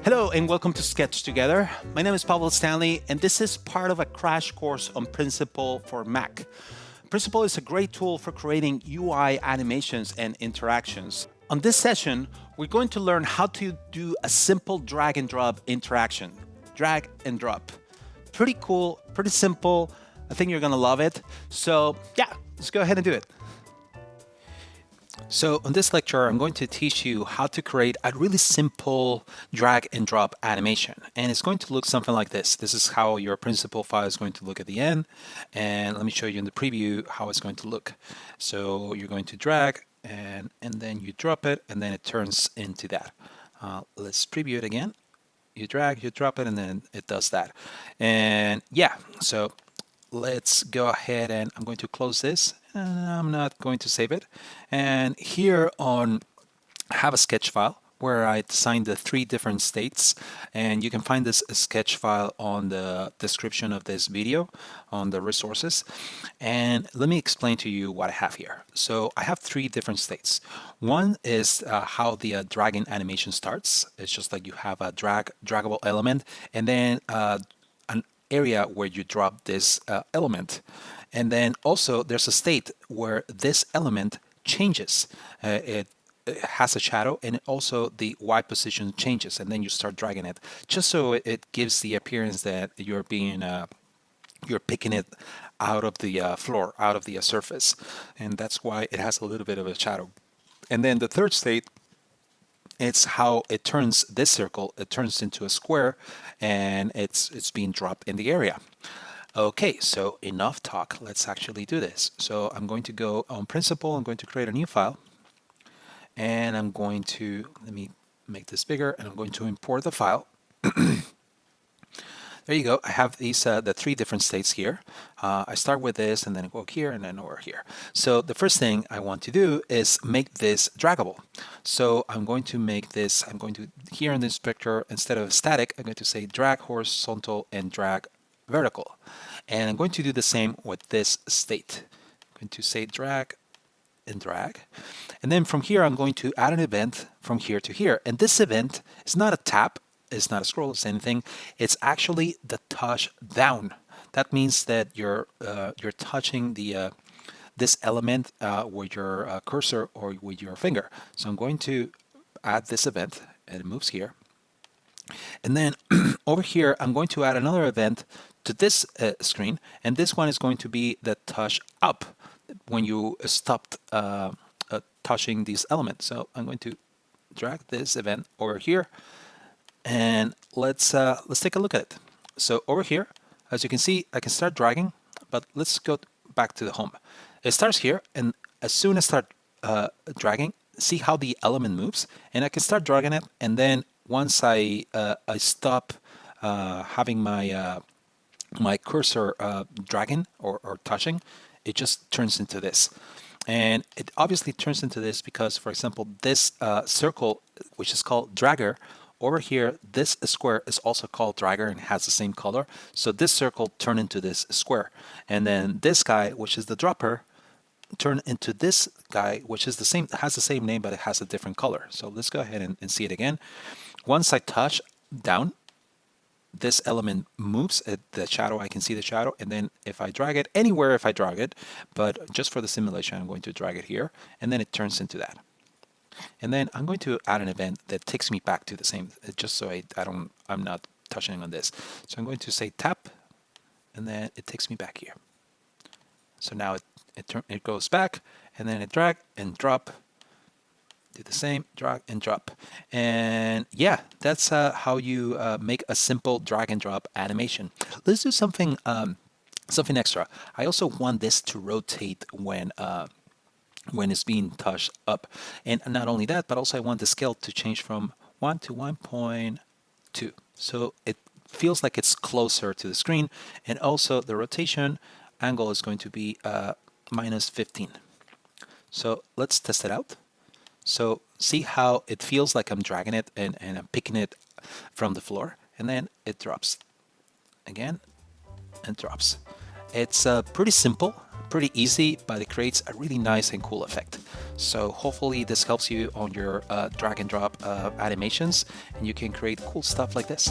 Hello and welcome to Sketch Together. My name is Pablo Stanley and this is part of a crash course on Principle for Mac. Principle is a great tool for creating UI animations and interactions. On this session, we're going to learn how to do a simple drag and drop interaction. Drag and drop. Pretty cool, pretty simple. I think you're gonna love it. So yeah, let's go ahead and do it. So on this lecture, I'm going to teach you how to create a really simple drag and drop animation. And it's going to look something like this. This is how your principal file is going to look at the end. And let me show you in the preview how it's going to look. So you're going to drag and then you drop it and then it turns into that. Let's preview it again. You drag, you drop it, and then it does that. And yeah, so let's go ahead and I'm going to close this. I'm not going to save it. And here on I have a sketch file where I assigned the 3 different states, and you can find this sketch file on the description of this video on the resources. And let me explain to you what I have here. So I have 3 different states. One is how the dragging animation starts. It's just like you have a draggable element and then an area where you drop this element. And then also there's a state where this element changes. It has a shadow and also the Y position changes, and then you start dragging it just so it gives the appearance that you're picking it out of the floor, out of the surface, and that's why it has a little bit of a shadow. And then the third state, it's how it turns this circle, it turns into a square, and it's being dropped in the area. Okay, so enough talk. Let's actually do this. So I'm going to go on Principle. I'm going to create a new file. And I'm going to, let me make this bigger, and I'm going to import the file. There you go. I have these the 3 different states here. I start with this and then I go here and then over here. So the first thing I want to do is make this draggable. So I'm going to make this, I'm going to, here in the inspector, instead of static, I'm going to say drag horizontal and drag vertical. And I'm going to do the same with this state. I'm going to say drag and drag. And then from here, I'm going to add an event from here to here. And this event is not a tap, it's not a scroll, it's anything. It's actually the touch down. That means that you're touching the this element with your cursor or with your finger. So I'm going to add this event, and it moves here. And then over here, I'm going to add another event to this screen, and this one is going to be the touch up when you stopped touching these elements. So I'm going to drag this event over here, and let's take a look at it. So over here, as you can see, I can start dragging, but let's go back to the home. It starts here, and as soon as I start dragging, see how the element moves, and I can start dragging it, and then once I stop having my my cursor dragging or touching, it just turns into this. And it obviously turns into this because, for example, this circle, which is called dragger, over here, this square is also called dragger and has the same color. So this circle turned into this square. And then this guy, which is the dropper, turn into this guy, which is the same, has the same name, but it has a different color. So let's go ahead and see it again. Once I touch down, this element moves, the shadow, I can see the shadow, and then if I drag it anywhere, if I drag it, but just for the simulation, I'm going to drag it here, and then it turns into that. And then I'm going to add an event that takes me back to the same, just so I'm not touching on this. So I'm going to say tap, and then it takes me back here. So now it goes back, and then it drag and drop. Do the same, drag and drop. And yeah, that's how you make a simple drag and drop animation. Let's do something something extra. I also want this to rotate when it's being touched up. And not only that, but also I want the scale to change from 1 to 1.2. So it feels like it's closer to the screen. And also the rotation angle is going to be minus 15. So let's test it out. So see how it feels like I'm dragging it and I'm picking it from the floor, and then it drops again and drops. It's pretty simple, Pretty easy, but it creates a really nice and cool effect. So hopefully this helps you on your drag and drop animations, and you can create cool stuff like this.